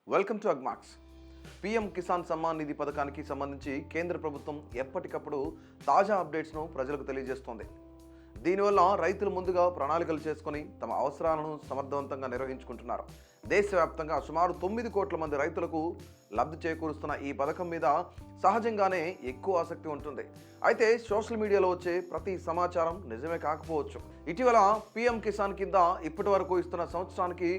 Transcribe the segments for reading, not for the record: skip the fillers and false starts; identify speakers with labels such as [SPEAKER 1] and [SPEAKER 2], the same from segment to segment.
[SPEAKER 1] Welcome to Agmax. PM Kisan Samman Nidhi పథకానికి సంబంధించి కేంద్ర ప్రభుత్వం ఎప్పటికప్పుడు తాజా అప్డేట్స్ను ప్రజలకు తెలియజేస్తోంది. దీనివల్ల రైతులు ముందుగా ప్రణాళికలు చేసుకుని తమ అవసరాలను సమర్థవంతంగా నిర్వహించుకుంటున్నారు. దేశవ్యాప్తంగా సుమారు 9 కోట్ల మంది రైతులకు లబ్ధి చేకూరుస్తున్న ఈ పథకం మీద సహజంగానే ఎక్కువ ఆసక్తి ఉంటుంది. అయితే సోషల్ మీడియాలో వచ్చే ప్రతి సమాచారం నిజమే కాకపోవచ్చు. ఇటీవల పీఎం కిసాన్ కింద ఇప్పటి వరకు ఇస్తున్న సంవత్సరానికి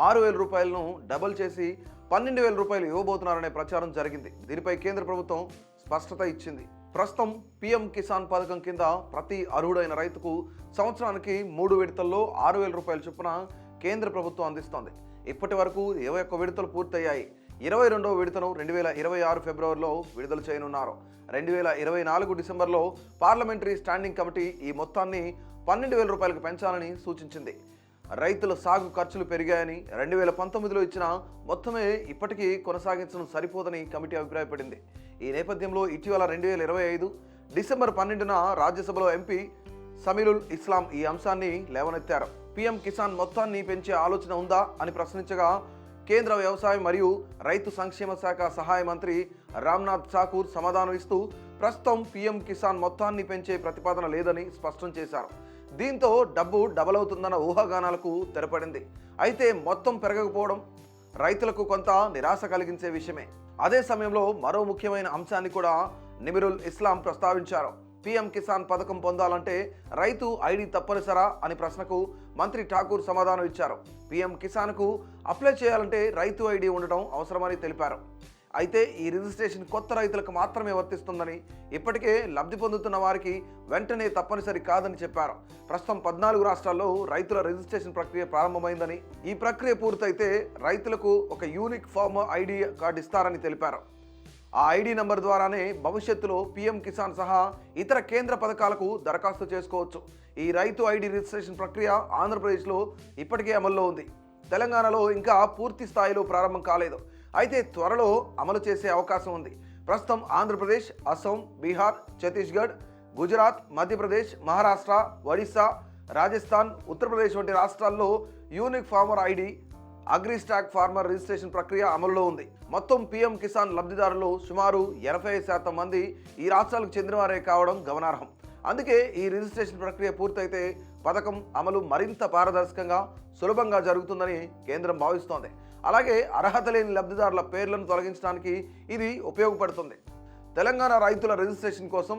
[SPEAKER 1] 6,000 రూపాయలను డబుల్ చేసి 12,000 రూపాయలు ఇవ్వబోతున్నారనే ప్రచారం జరిగింది. దీనిపై కేంద్ర ప్రభుత్వం స్పష్టత ఇచ్చింది. ప్రస్తుతం పీఎం కిసాన్ పథకం కింద ప్రతి అర్హుడైన రైతుకు సంవత్సరానికి 3 విడతల్లో 6,000 రూపాయల చొప్పున కేంద్ర ప్రభుత్వం అందిస్తోంది. ఇప్పటి వరకు 21 విడతలు పూర్తయ్యాయి. 22వ విడతను 2026 ఫిబ్రవరిలో విడుదల చేయనున్నారు. 2024 డిసెంబర్లో పార్లమెంటరీ స్టాండింగ్ కమిటీ ఈ మొత్తాన్ని 12,000 రూపాయలకు పెంచాలని సూచించింది. రైతుల సాగు ఖర్చులు పెరిగాయని 2019లో ఇచ్చిన మొత్తమే ఇప్పటికీ కొనసాగించడం సరిపోదని కమిటీ అభిప్రాయపడింది. ఈ నేపథ్యంలో ఇటీవల 2025 డిసెంబర్ 12న రాజ్యసభలో ఎంపీ సమీరుల్ ఇస్లాం ఈ అంశాన్ని లేవనెత్తారు. పీఎం కిసాన్ మొత్తాన్ని పెంచే ఆలోచన ఉందా అని ప్రశ్నించగా కేంద్ర వ్యవసాయ మరియు రైతు సంక్షేమ శాఖ సహాయ మంత్రి రామ్నాథ్ ఠాకూర్ సమాధానం ఇస్తూ ప్రస్తుతం పీఎం కిసాన్ మొత్తాన్ని పెంచే ప్రతిపాదన లేదని స్పష్టం చేశారు. దీంతో డబ్బు డబల్ అవుతుందన్న ఊహాగానాలకు తెరపడింది. అయితే మొత్తం పెరగకపోవడం రైతులకు కొంత నిరాశ కలిగించే విషయమే. అదే సమయంలో మరో ముఖ్యమైన అంశాన్ని కూడా నిమిరుల్ ఇస్లాం ప్రస్తావించారు. పీఎం కిసాన్ పథకం పొందాలంటే రైతు ఐడి తప్పనిసరా అని ప్రశ్నకు మంత్రి ఠాకూర్ సమాధానం ఇచ్చారు. పీఎం కిసాన్కు అప్లై చేయాలంటే రైతు ఐడి ఉండటం అవసరమని తెలిపారు. అయితే ఈ రిజిస్ట్రేషన్ కొత్త రైతులకు మాత్రమే వర్తిస్తుందని, ఇప్పటికే లబ్ధి పొందుతున్న వారికి వెంటనే తప్పనిసరి కాదని చెప్పారు. ప్రస్తుతం 14 రాష్ట్రాల్లో రైతుల రిజిస్ట్రేషన్ ప్రక్రియ ప్రారంభమైందని, ఈ ప్రక్రియ పూర్తయితే రైతులకు ఒక యూనిక్ ఫార్మ్ ఐడి కార్డు ఇస్తారని తెలిపారు. ఆ ఐడి నంబర్ ద్వారానే భవిష్యత్తులో పీఎం కిసాన్ సహా ఇతర కేంద్ర పథకాలకు దరఖాస్తు చేసుకోవచ్చు. ఈ రైతు ఐడి రిజిస్ట్రేషన్ ప్రక్రియ ఆంధ్రప్రదేశ్లో ఇప్పటికే అమల్లో ఉంది. తెలంగాణలో ఇంకా పూర్తి స్థాయిలో ప్రారంభం కాలేదు. అయితే త్వరలో అమలు చేసే అవకాశం ఉంది. ప్రస్తుతం ఆంధ్రప్రదేశ్, అస్సాం, బీహార్, ఛత్తీస్గఢ్, గుజరాత్, మధ్యప్రదేశ్, మహారాష్ట్ర, ఒడిశా, రాజస్థాన్, ఉత్తరప్రదేశ్ వంటి రాష్ట్రాల్లో unique farmer ID AgriStack farmer registration ప్రక్రియ అమల్లో ఉంది. మొత్తం పీఎం కిసాన్ లబ్ధిదారులు సుమారు 85% మంది ఈ రాష్ట్రాలకు చెందినవారే కావడం గమనార్హం. అందుకే ఈ రిజిస్ట్రేషన్ ప్రక్రియ పూర్తయితే పథకం అమలు మరింత పారదర్శకంగా, సులభంగా జరుగుతుందని కేంద్రం భావిస్తోంది. అలాగే అర్హత లేని లబ్ధిదారుల పేర్లను తొలగించడానికి ఇది ఉపయోగపడుతుంది. తెలంగాణ రైతుల రిజిస్ట్రేషన్ కోసం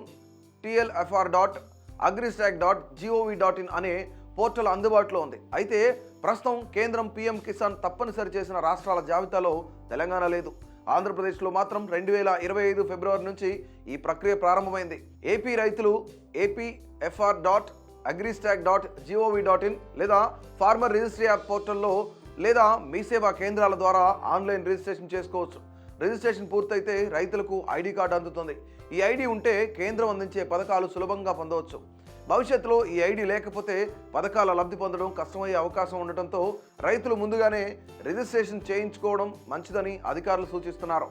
[SPEAKER 1] tlfr.agristack.gov.in అనే పోర్టల్ అందుబాటులో ఉంది. అయితే ప్రస్తుతం కేంద్రం పీఎం కిసాన్ తప్పనిసరి చేసిన రాష్ట్రాల జాబితాలో తెలంగాణ లేదు. ఆంధ్రప్రదేశ్లో మాత్రం 2025 ఫిబ్రవరి నుంచి ఈ ప్రక్రియ ప్రారంభమైంది. ఏపీ రైతులు apfr.agristack.gov.in లేదా ఫార్మర్ రిజిస్ట్రీ యాప్ పోర్టల్లో లేదా మీ సేవా కేంద్రాల ద్వారా ఆన్లైన్ రిజిస్ట్రేషన్ చేసుకోవచ్చు. రిజిస్ట్రేషన్ పూర్తయితే రైతులకు ఐడి కార్డు అందుతుంది. ఈ ఐడి ఉంటే కేంద్రం అందించే పథకాలు సులభంగా పొందవచ్చు. భవిష్యత్తులో ఈ ఐడి లేకపోతే పథకాల లబ్ధి పొందడం కష్టమయ్యే అవకాశం ఉండటంతో రైతులు ముందుగానే రిజిస్ట్రేషన్ చేయించుకోవడం మంచిదని అధికారులు సూచిస్తున్నారు.